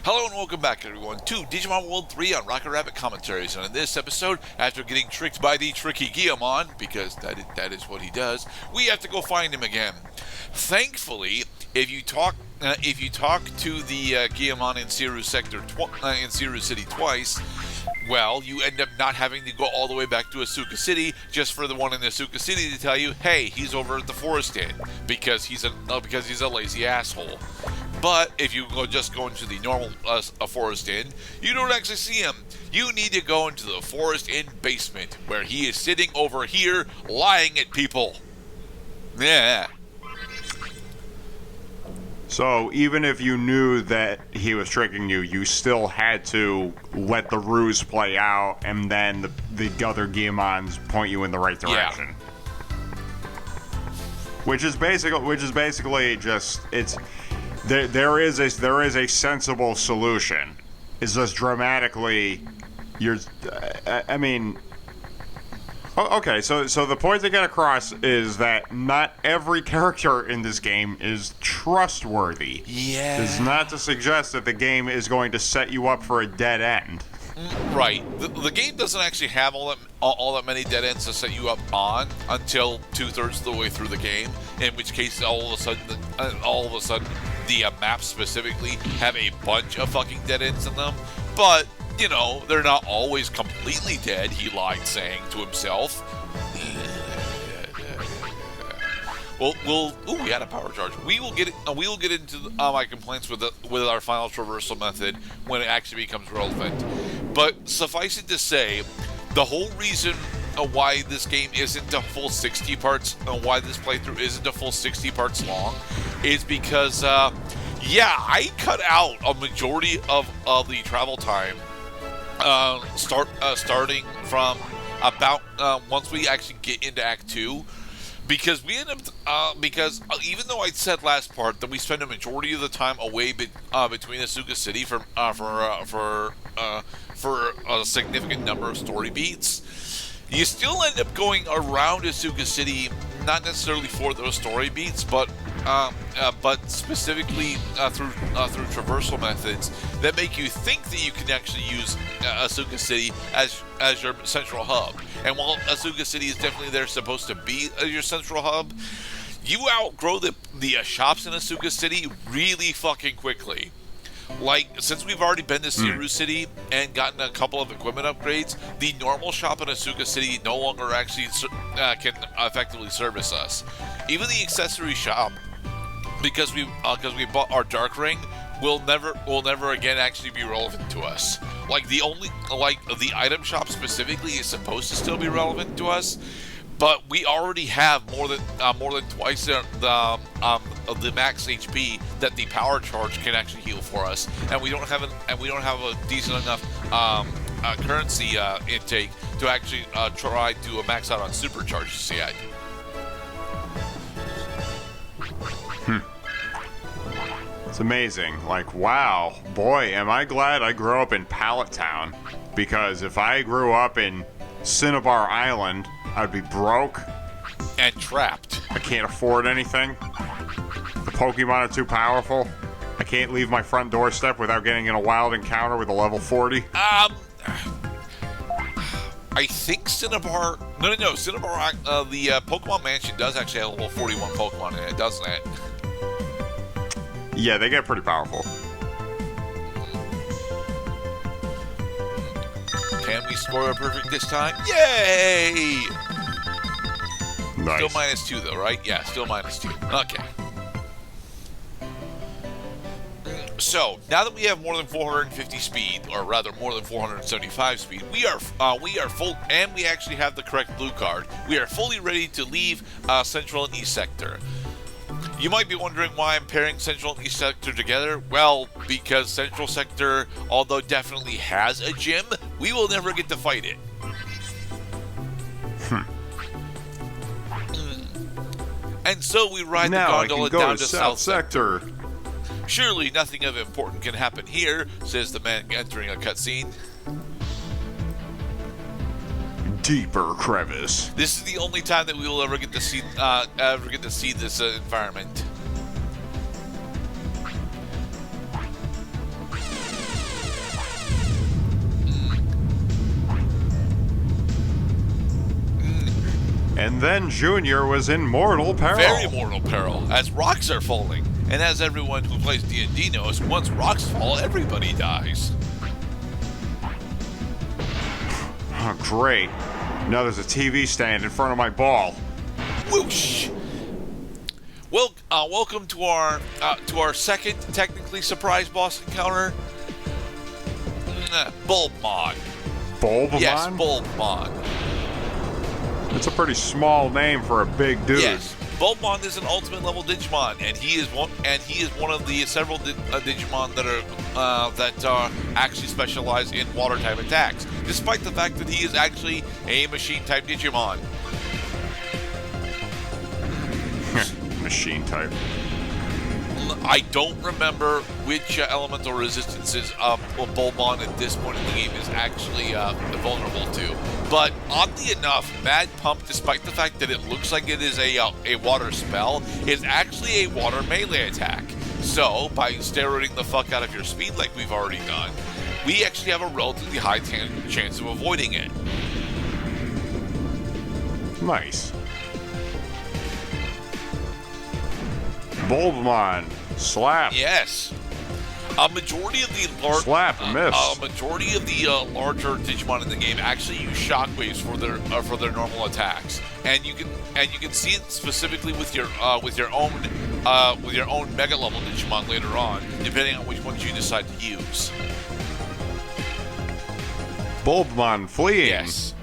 Hello and welcome back, everyone, to Digimon World 3 on Rocket Rabbit Commentaries. And in this episode, after getting tricked by the Tricky Guilmon, because that is what he does, we have to go find him again. Thankfully, if you talk to the Guilmon in Siru City twice, well, you end up not having to go all the way back to Asuka City just for the one in Asuka City to tell you, hey, he's over at the Forest Inn because he's a lazy asshole. But if you just go into the normal Forest Inn, you don't actually see him. You need to go into the Forest Inn basement, where he is sitting over here lying at people. Yeah. So even if you knew that he was tricking you, you still had to let the ruse play out, and then the other Guilmons point you in the right direction. Yeah. Which is basically just There is a sensible solution. It's just dramatically, okay. So the point to get across is that not every character in this game is trustworthy. Yeah. It's not to suggest that the game is going to set you up for a dead end. Right. The game doesn't actually have all that many dead ends to set you up on until 2/3 of the way through the game. In which case, all of a sudden, the maps specifically have a bunch of fucking dead ends in them. But you know, they're not always completely dead. He lied, saying to himself. We had a power charge. We will get into my complaints with our final traversal method when it actually becomes relevant. But suffice it to say, the whole reason why this game isn't a full 60 parts, why this playthrough isn't a full 60 parts long, is because I cut out a majority of the travel time, starting from about once we actually get into Act 2. Because we end up, even though I said last part that we spend a majority of the time away between Asuka City for a significant number of story beats, you still end up going around Asuka City, not necessarily for those story beats, but specifically through traversal methods that make you think that you can actually use Asuka City as your central hub. And while Asuka City is definitely supposed to be your central hub, you outgrow the shops in Asuka City really fucking quickly. Like, since we've already been to Siru City and gotten a couple of equipment upgrades, the normal shop in Asuka City no longer actually can effectively service us. Even the accessory shop, because we bought our Dark Ring, will never again actually be relevant to us. The item shop specifically is supposed to still be relevant to us, but we already have more than twice the max HP that the power charge can actually heal for us, and we don't have a decent enough currency intake to actually try to max out on supercharges yet. It's amazing. Like, wow, boy, am I glad I grew up in Pallet Town, because if I grew up in Cinnabar Island, I'd be broke and trapped. I can't afford anything. The Pokemon are too powerful. I can't leave my front doorstep without getting in a wild encounter with a level 40. I think Cinnabar. No. Cinnabar. The Pokemon Mansion does actually have a level 41 Pokemon in it, doesn't it? Yeah, they get pretty powerful. Can we score a perfect this time? Yay! Nice. Still -2 though, right? Yeah, still -2. Okay. So, now that we have more than 450 speed, or rather more than 475 speed, we are full, and we actually have the correct blue card. We are fully ready to leave Central and East Sector. You might be wondering why I'm pairing Central and East Sector together. Well, because Central Sector, although definitely has a gym, we will never get to fight it. And so we ride the gondola down to South Sector. Surely nothing of importance can happen here, says the man entering a cutscene. Deeper crevice. This is the only time that we will ever get to see this environment. And then Junior was in mortal peril. Very mortal peril, as rocks are falling. And as everyone who plays D&D knows, once rocks fall, everybody dies. Oh, great. Now there's a TV stand in front of my ball. Whoosh! Well, welcome to our second, technically, surprise boss encounter. Bulbmon. Bulbamon? Yes, Bulbmon. It's a pretty small name for a big dude. Yes, Bulbmon is an ultimate level Digimon, and he is one of the several Digimon that are actually specialize in water type attacks. Despite the fact that he is actually a machine type Digimon. Machine type. I don't remember which elemental resistances Bulbmon at this point in the game is actually vulnerable to. But oddly enough, Mad Pump, despite the fact that it looks like it is a water spell, is actually a water melee attack. So, by steroiding the fuck out of your speed like we've already done, we actually have a relatively high chance of avoiding it. Nice. Bulbamon, slap. Yes. A majority of the Slap and miss. Larger Digimon in the game actually use shockwaves for their normal attacks, and you can see it specifically with your own Mega level Digimon later on, depending on which ones you decide to use. Bulbamon fleeing. Yes.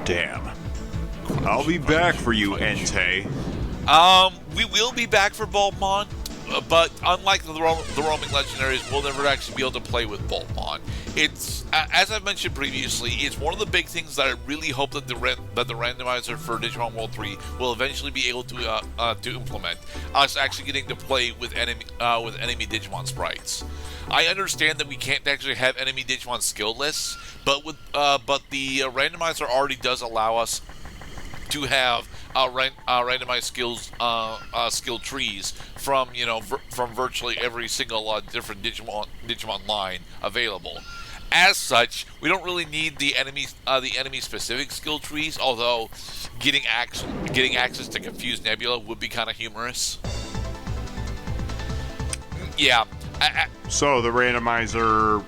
Damn. I'll be back for you, Entei. We will be back for Bulbmon, but unlike the roaming legendaries, we'll never actually be able to play with Bulbmon. It's as I've mentioned previously, it's one of the big things that I really hope that the randomizer for Digimon World 3 will eventually be able to implement. Us actually getting to play with enemy Digimon sprites. I understand that we can't actually have enemy Digimon skill lists, but the randomizer already does allow us to have randomized skill trees from from virtually every single different Digimon line available. As such, we don't really need the enemy specific skill trees. Although getting access to Confused Nebula would be kind of humorous. Yeah. So the randomizer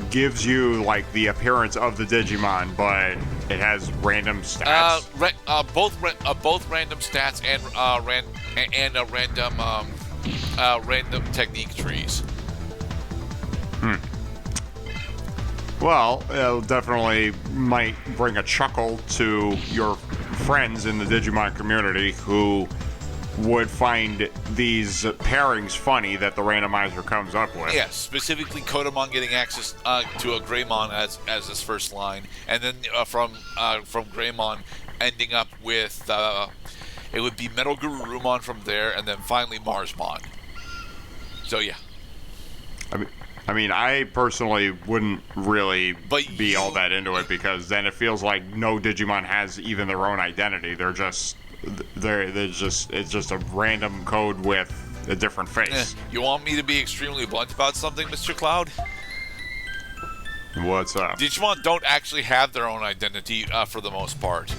gives you like the appearance of the Digimon, but it has random stats. Both random stats and random technique trees. Well, it definitely might bring a chuckle to your friends in the Digimon community who would find these pairings funny that the randomizer comes up with. Yes, specifically Kodamon getting access to a Greymon as his first line, and then from Greymon ending up with it would be Metal Gururumon from there, and then finally Marsmon. So yeah. I mean, I personally wouldn't really be all that into it, because then it feels like no Digimon has even their own identity. It's just a random code with a different face. You want me to be extremely blunt about something, Mr. Cloud? What's up? Digimon don't actually have their own identity for the most part.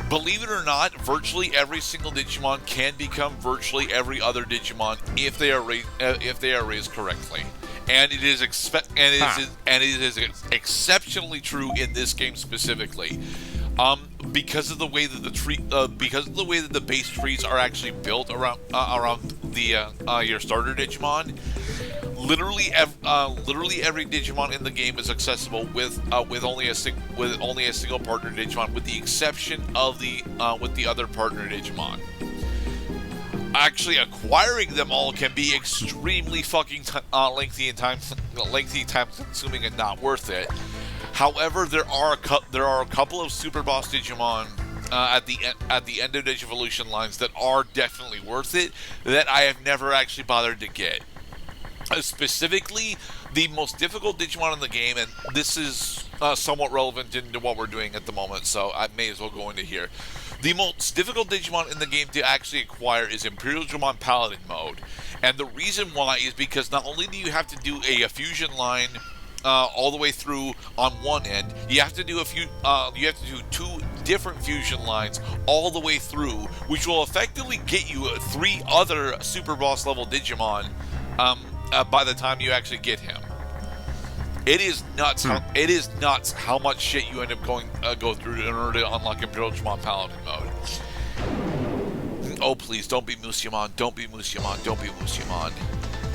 Believe it or not, virtually every single Digimon can become virtually every other Digimon if they are raised correctly, and it is exceptionally true in this game specifically. Because of the way that the base trees are actually built around your starter Digimon, literally every Digimon in the game is accessible with only a single partner Digimon, with the exception of the other partner Digimon. Actually, acquiring them all can be extremely fucking lengthy and time consuming and not worth it. However, there are a couple of super boss Digimon at the end of Digivolution lines that are definitely worth it, that I have never actually bothered to get. Specifically, the most difficult Digimon in the game, and this is somewhat relevant into what we're doing at the moment, so I may as well go into here. The most difficult Digimon in the game to actually acquire is Imperial Dramon Paladin mode, and the reason why is because not only do you have to do a fusion line all the way through on one end. You have to do you have to do 2 different fusion lines all the way through, which will effectively get you 3 other super boss level Digimon by the time you actually get him. It is nuts. It is nuts how much shit you end up go through in order to unlock Imperial Digimon Paladin mode. Oh please, don't be Musyamon. Don't be Musyamon. Don't be Musyamon.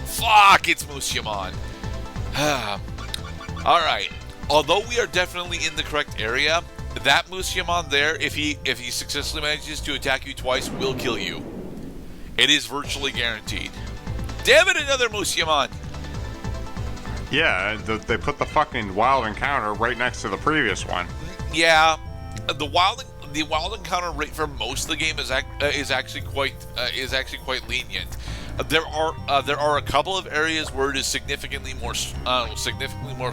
Fuck, it's Musyamon. All right. Although we are definitely in the correct area, that Musyamon there, if he successfully manages to attack you twice, will kill you. It is virtually guaranteed. Damn it, another Musyamon. Yeah, they put the fucking wild encounter right next to the previous one. Yeah, the wild encounter rate for most of the game is actually quite lenient. There are a couple of areas where it is significantly more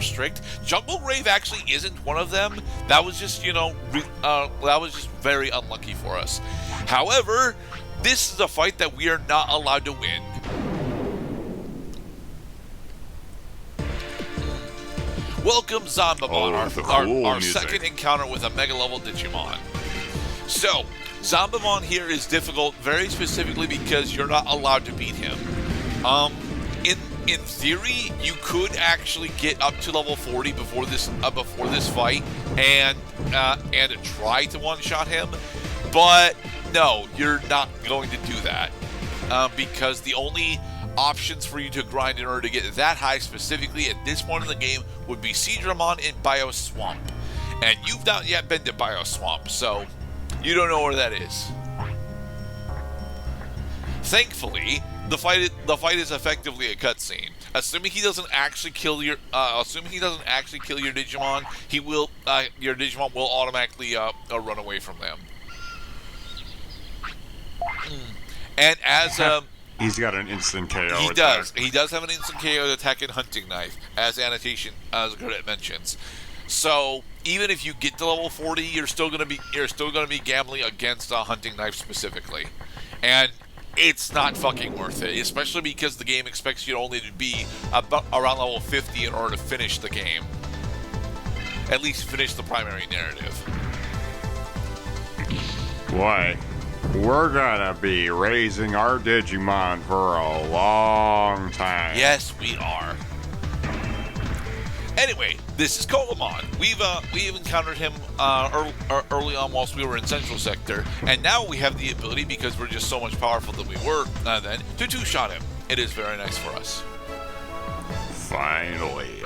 strict. Jungle Rave actually isn't one of them. That was just very unlucky for us. However, this is a fight that we are not allowed to win. Welcome, Zombamon, our second encounter with a Mega level Digimon. So, Zombamon here is difficult very specifically because you're not allowed to beat him. In theory, you could actually get up to level 40 before this fight and try to one-shot him, but no, you're not going to do that because the only options for you to grind in order to get that high specifically at this point in the game would be Seadramon and Bioswamp. And you've not yet been to Bioswamp, so you don't know where that is. Thankfully, the fight is effectively a cutscene. Assuming he doesn't actually kill your Digimon, your Digimon will automatically run away from them. And as he's got an instant KO. He does. He does have an instant KO attack and hunting knife, as annotation as Gerdat mentions. So even if you get to level 40, you're still gonna be gambling against a hunting knife specifically, and it's not fucking worth it. Especially because the game expects you only to be around level 50 in order to finish the game. At least finish the primary narrative. Why? We're gonna be raising our Digimon for a long time. Yes, we are. Anyway, this is Colamon. We've encountered him early on whilst we were in Central Sector, and now we have the ability, because we're just so much powerful than we were then, to two-shot him. It is very nice for us. Finally.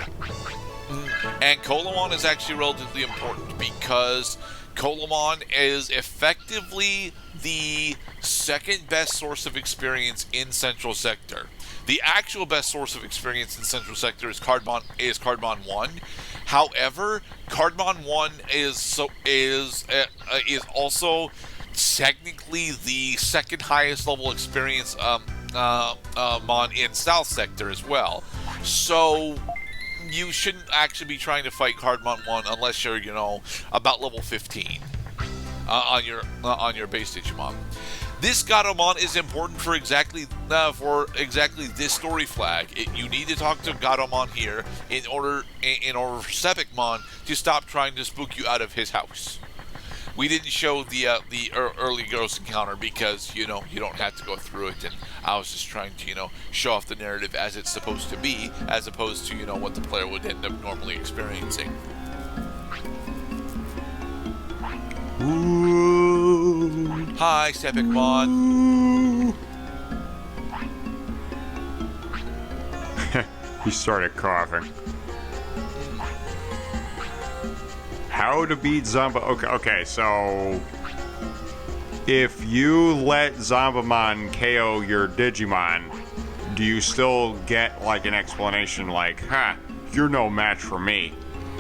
And Colamon is actually relatively important because Colamon is effectively the second best source of experience in Central Sector. The actual best source of experience in Central Sector is Cardmon 1. However, Cardmon 1 is also technically the second highest level experience mon in South Sector as well. So you shouldn't actually be trying to fight Cardmon 1 unless you're, about level 15 on your base Digimon. This Gatomon is important for exactly this story flag. You need to talk to Gatomon here in order for Sepicmon to stop trying to spook you out of his house. We didn't show the early ghost encounter because you don't have to go through it, and I was just trying to show off the narrative as it's supposed to be, as opposed to what the player would end up normally experiencing. Ooh. Hi, Sepicmon. He started coughing. How to beat Zomba? Okay, so if you let Zombamon KO your Digimon, do you still get an explanation you're no match for me?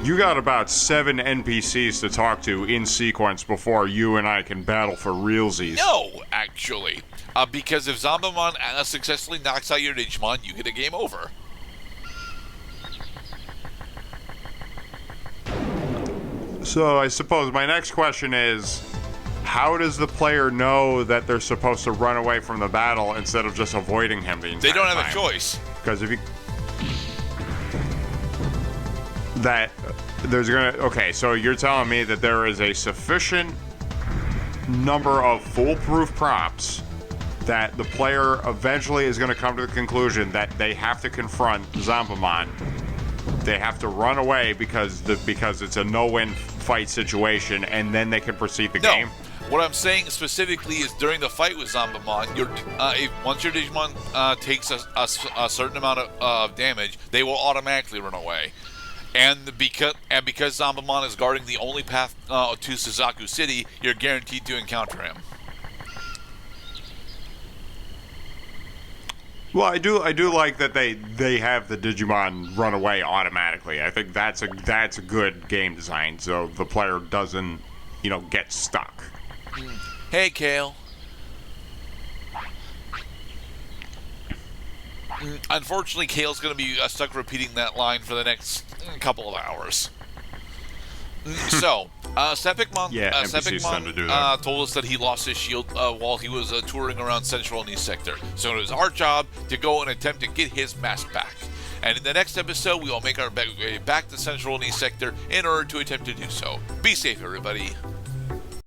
You got about 7 NPCs to talk to in sequence before you and I can battle for realsies. No, actually. Because if Zombamon successfully knocks out your Digimon, you get a game over. So I suppose my next question is, how does the player know that they're supposed to run away from the battle instead of just avoiding him the entire time? They don't have a choice. Because if you... that there's gonna. Okay, so you're telling me that there is a sufficient number of foolproof props that the player eventually is going to come to the conclusion that they have to confront Zombamon. They have to run away because it's a no-win fight situation, and then they can proceed the game. What I'm saying specifically is during the fight with Zombamon, once your Digimon takes a certain amount of damage, they will automatically run away. And because Zombamon is guarding the only path to Suzaku City, you're guaranteed to encounter him. Well, I do like that they have the Digimon run away automatically. I think that's a good game design, so the player doesn't, get stuck. Hey, Kale. Unfortunately, Kale's going to be stuck repeating that line for the next couple of hours. So, Sepicmon told us that he lost his shield while he was touring around Central and East Sector. So it was our job to go and attempt to get his mask back. And in the next episode, we will make our way back to Central and East Sector in order to attempt to do so. Be safe, everybody.